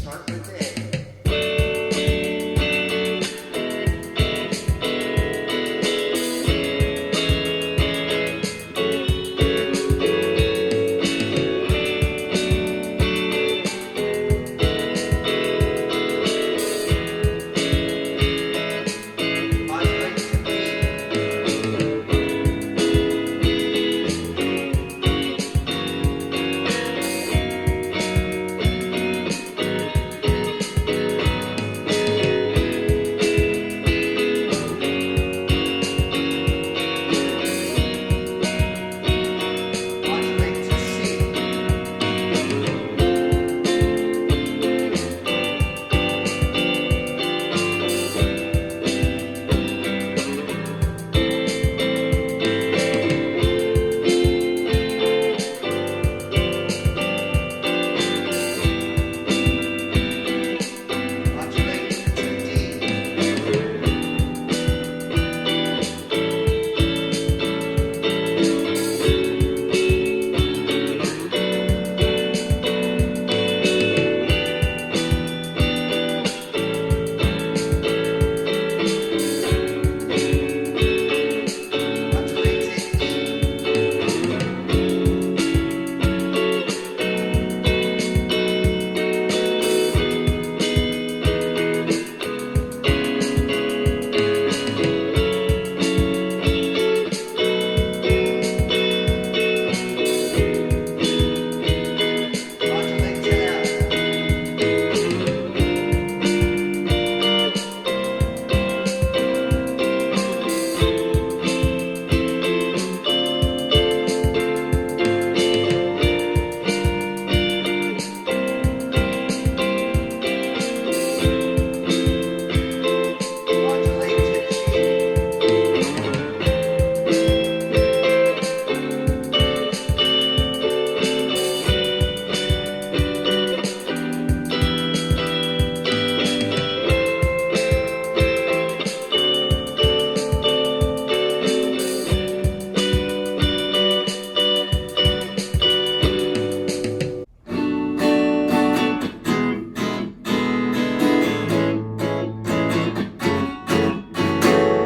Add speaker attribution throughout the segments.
Speaker 1: start with A.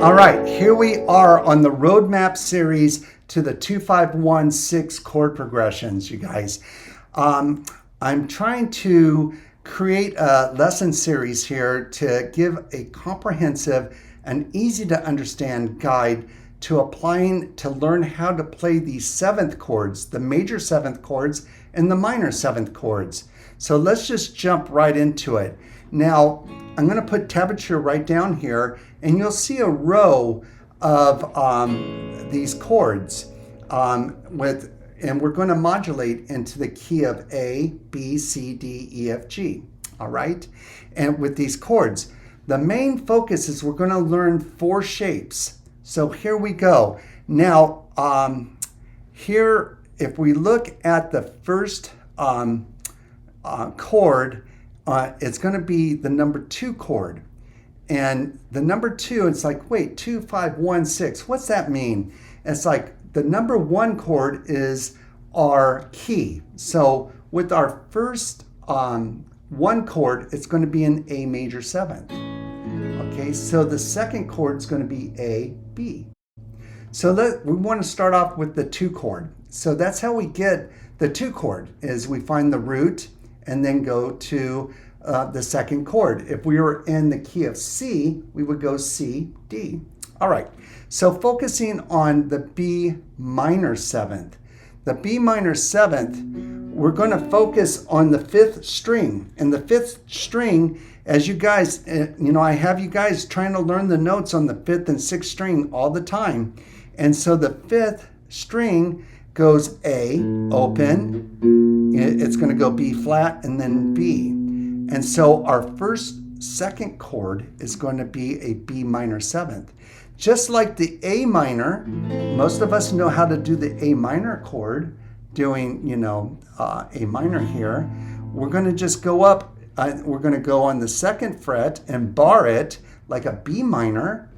Speaker 1: All right, here we are on the roadmap series to the 2-5-1-6 chord progressions, you guys. I'm trying to create a lesson series here to give a comprehensive and easy to understand guide to applying to learn how to play the seventh chords, the major seventh chords and the minor seventh chords. So let's just jump right into it. Now, I'm going to put tablature right down here, and you'll see a row of these chords and we're going to modulate into the key of A, B, C, D, E, F, G. All right, and with these chords, the main focus is we're going to learn 4 shapes. So here we go. Now, here, if we look at the first chord, it's going to be the number 2 chord. And the number 2, it's like, wait, 2, 5, 1, 6. What's that mean? It's like the number 1 chord is our key. So with our first 1 chord, it's going to be an A major 7th. Okay, so the second chord is going to be A, B. So we want to start off with the 2 chord. So that's how we get the 2 chord, is we find the root and then go to the second chord. If we were in the key of C, we would go C, D. All right, so focusing on the B minor 7th. The B minor 7th, we're going to focus on the 5th string. And the 5th string, as you guys, I have you guys trying to learn the notes on the 5th and 6th string all the time. And so the 5th string goes A, open, it's going to go B flat and then B. And so our second chord is going to be a B minor 7th. Just like the A minor, most of us know how to do the A minor chord, doing, A minor here. We're going to just go up, we're going to go on the 2nd fret and bar it like a B minor,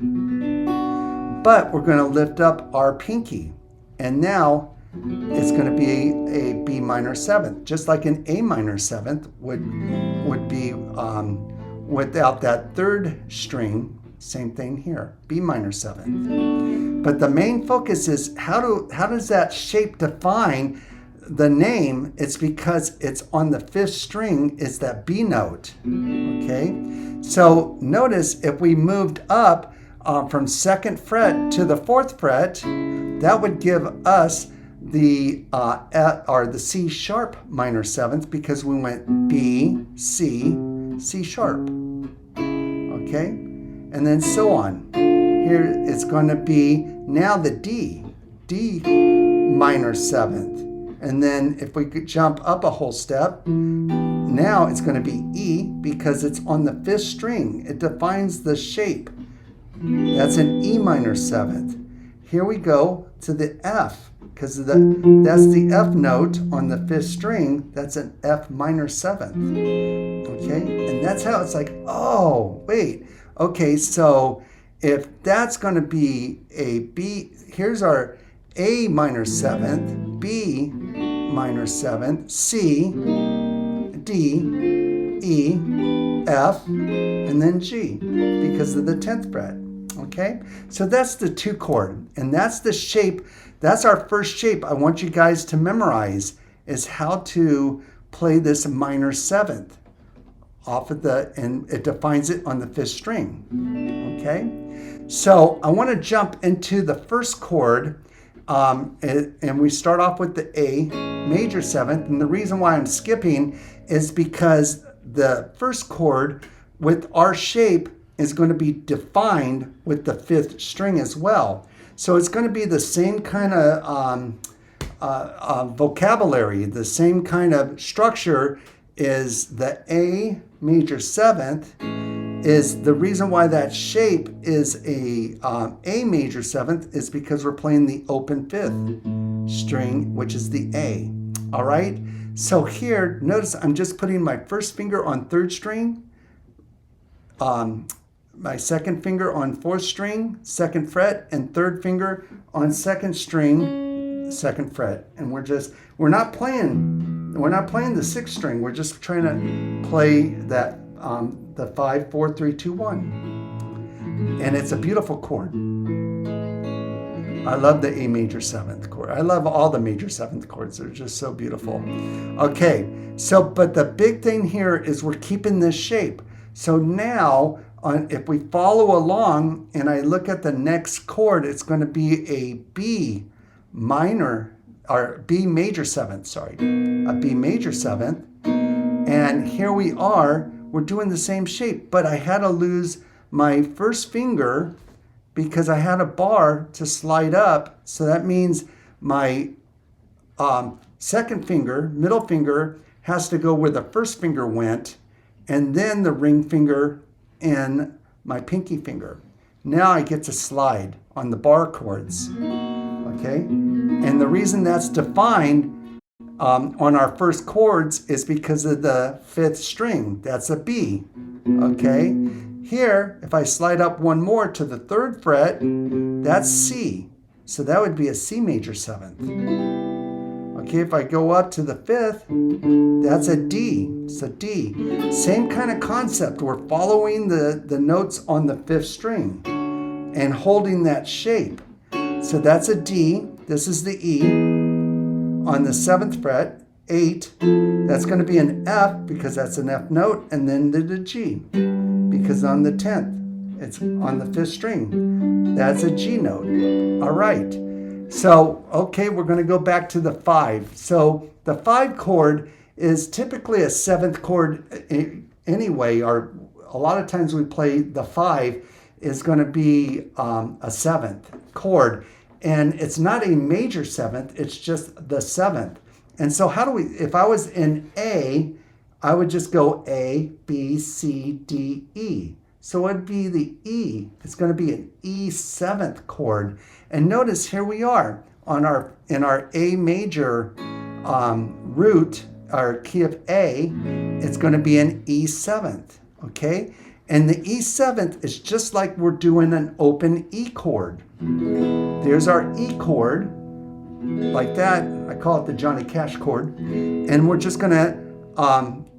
Speaker 1: but we're going to lift up our pinky. And now it's going to be a B minor seventh, just like an A minor seventh would be without that third string. Same thing here, B minor seventh. But the main focus is how does that shape define the name? It's because it's on the fifth string, it's that B note. Okay, so notice if we moved up from second fret to the fourth fret, that would give us the C sharp minor seventh, because we went B, C, C sharp. Okay, and then so on. Here it's going to be now the D minor seventh. And then if we could jump up a whole step, now it's going to be E, because it's on the fifth string. It defines the shape. That's an E minor seventh. Here we go to the F, because that's the F note on the fifth string. That's an F minor seventh. Okay, and that's how it's like, oh, wait. Okay, so if that's going to be a B, here's our A minor seventh, B minor seventh, C, D, E, F, and then G, because of the 10th fret. Okay, so that's the 2 chord, and that's the shape. That's our first shape I want you guys to memorize, is how to play this minor seventh off of and it defines it on the fifth string. Okay, so I want to jump into the first chord, and we start off with the A major seventh, and the reason why I'm skipping is because the first chord with our shape is going to be defined with the fifth string as well. So it's going to be the same kind of vocabulary, the same kind of structure. Is the A major seventh is the reason why that shape is A major seventh, is because we're playing the open fifth string, which is the A. All right, so here notice I'm just putting my first finger on third string, my second finger on fourth string, second fret, and third finger on second string, second fret. And we're not playing the sixth string. We're just trying to play that the 5, 4, 3, 2, 1. And it's a beautiful chord. I love the A major seventh chord. I love all the major seventh chords. They're just so beautiful. Okay, so but the big thing here is we're keeping this shape. So now if we follow along and I look at the next chord, it's going to be a B minor, or B major seventh, sorry, a B major seventh. And here we are, we're doing the same shape, but I had to lose my first finger because I had a bar to slide up. So that means my second finger, middle finger, has to go where the first finger went, and then the ring finger and my pinky finger. Now I get to slide on the bar chords. Okay, and the reason that's defined on our first chords is because of the fifth string. That's a B. Okay, here if I slide up one more to the third fret, that's C. So that would be a C major seventh. Okay, if I go up to the fifth, that's a D. It's a D. Same kind of concept. We're following the notes on the fifth string and holding that shape. So that's a D. This is the E. On the 7th fret, 8. That's going to be an F because that's an F note, and then the G because on the 10th, it's on the 5th string. That's a G note. All right. So, okay, we're going to go back to the 5. So the 5 chord is typically a 7th chord anyway, or a lot of times we play the 5 is going to be a 7th chord. And it's not a major 7th, it's just the 7th. And so how do we, if I was in A, I would just go A, B, C, D, E. So it'd be the E. It's going to be an E 7th chord. And notice here we are on in our A major root, our key of A, it's going to be an E 7th, okay? And the E 7th is just like we're doing an open E chord. There's our E chord, like that. I call it the Johnny Cash chord. And we're just going to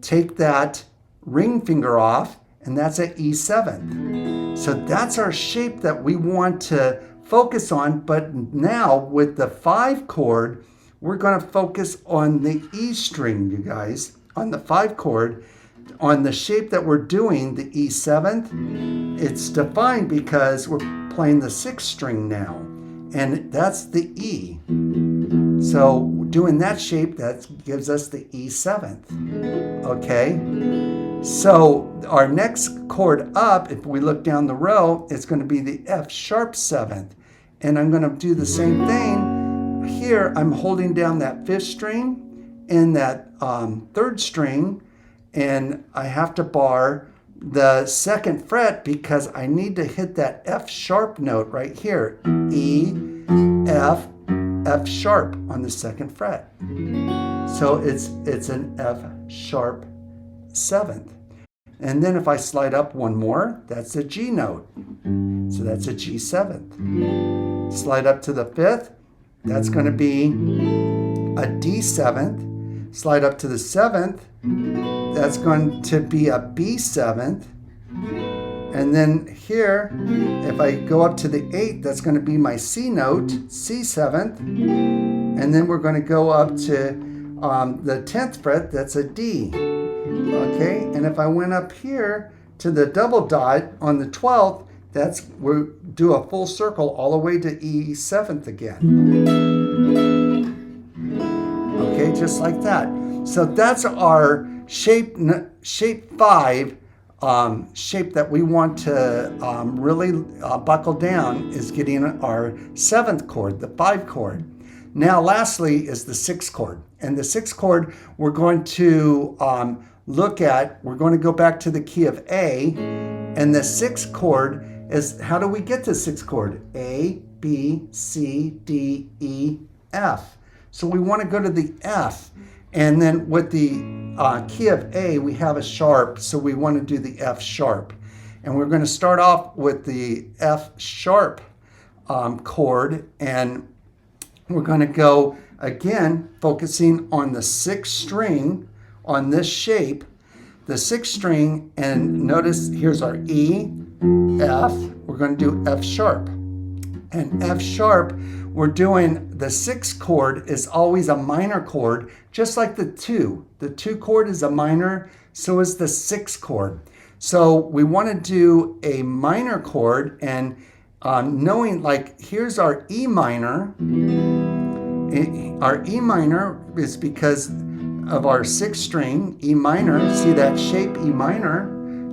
Speaker 1: take that ring finger off, and that's an E7. So that's our shape that we want to focus on. But now with the 5 chord, we're going to focus on the E string, you guys, on the 5 chord, on the shape that we're doing, the E7th. It's defined because we're playing the 6th string now, and that's the E. So doing that shape, that gives us the E7th, okay? So our next chord up, if we look down the row, it's going to be the F sharp 7th. And I'm going to do the same thing. Here, I'm holding down that 5th string and that 3rd string, and I have to bar the 2nd fret because I need to hit that F sharp note right here. E, F, F sharp on the 2nd fret. So it's an F sharp 7th. And then if I slide up one more, that's a G note. So that's a G7th. Slide up to the 5th, that's going to be a D7th. Slide up to the 7th, that's going to be a B7th. And then here, if I go up to the 8th, that's going to be my C note, C7th. And then we're going to go up to the 10th fret, that's a D. Okay, and if I went up here to the double dot on the 12th, we'll do a full circle all the way to E7th again. Okay, just like that. So that's our shape 5 shape that we want to really buckle down, is getting our 7th chord, the 5 chord. Now lastly is the 6th chord. And the 6th chord we're going to we're going to go back to the key of A, and the 6th chord is, how do we get to 6th chord? A, B, C, D, E, F. So we want to go to the F, and then with the key of A, we have a sharp, so we want to do the F sharp. And we're going to start off with the F sharp chord, and we're going to go again focusing on the 6th string on this shape, the 6th string, and notice here's our E, F, we're going to do F sharp. And F sharp, we're doing the 6th chord is always a minor chord, just like the 2. The 2 chord is a minor, so is the 6th chord. So we want to do a minor chord, and knowing, like, here's our E minor. Our E minor is because of our 6th string, E minor. See that shape, E minor?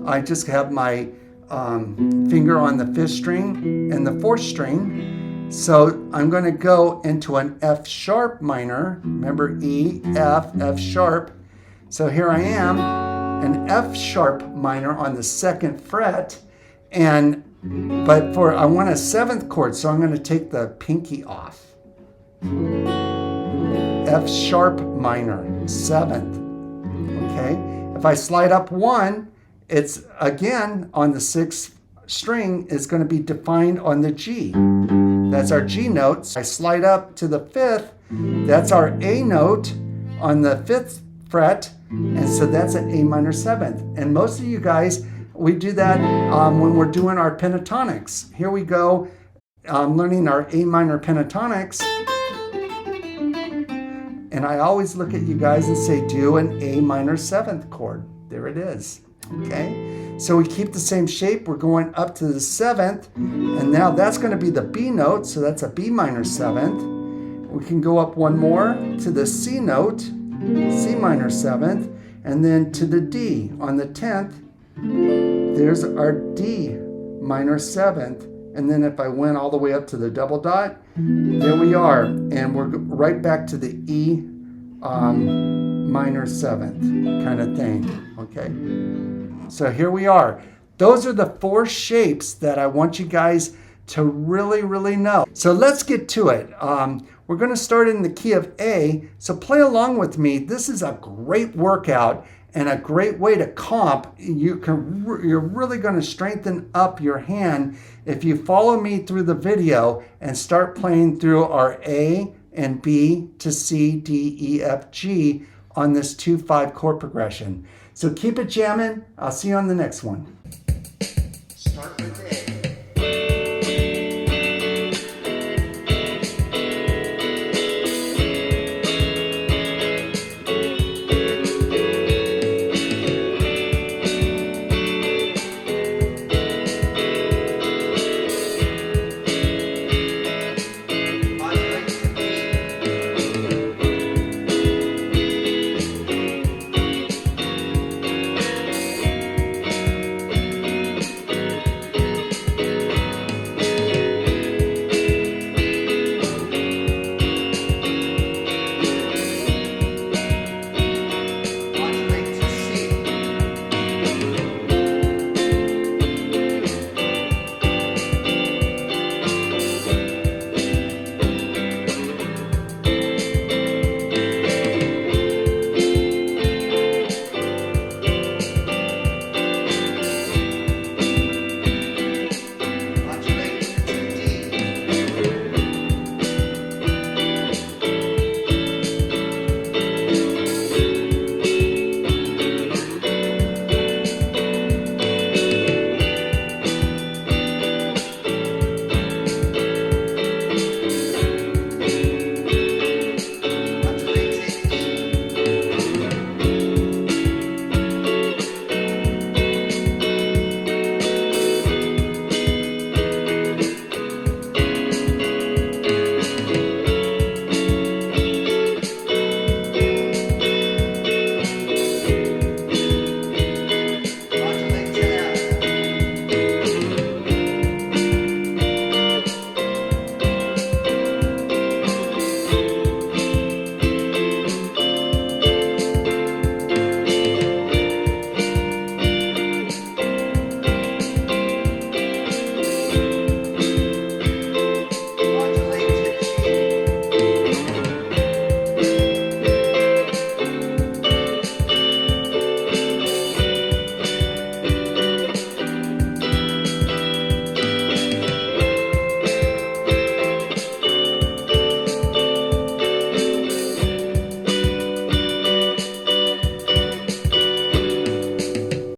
Speaker 1: I just have my finger on the 5th string and the 4th string. So I'm going to go into an F sharp minor. Remember, E, F, F sharp. So here I am, an F sharp minor on the 2nd fret. But I want a 7th chord, so I'm going to take the pinky off. F sharp minor, 7th. Okay. If I slide up 1, it's again on the 6th string is going to be defined on the G. That's our G note. I slide up to the 5th, that's our A note on the 5th fret, and so that's an A minor 7th. And most of you guys, we do that when we're doing our pentatonics. Here we go, learning our A minor pentatonics. And I always look at you guys and say, do an A minor 7th chord. There it is. Okay, so we keep the same shape. We're going up to the 7th, and now that's going to be the B note, so that's a B minor 7th. We can go up one more to the C note, C minor 7th, and then to the D on the 10th. There's our D minor 7th. And then if I went all the way up to the double dot, there we are. And we're right back to the E minor 7th kind of thing. Okay. So here we are. Those are the 4 shapes that I want you guys to really, really know. So let's get to it. We're going to start in the key of A. So play along with me. This is a great workout and a great way to comp. You're really going to strengthen up your hand if you follow me through the video and start playing through our A and B to C, D, E, F, G on this 2-5 chord progression. So keep it jamming. I'll see you on the next one.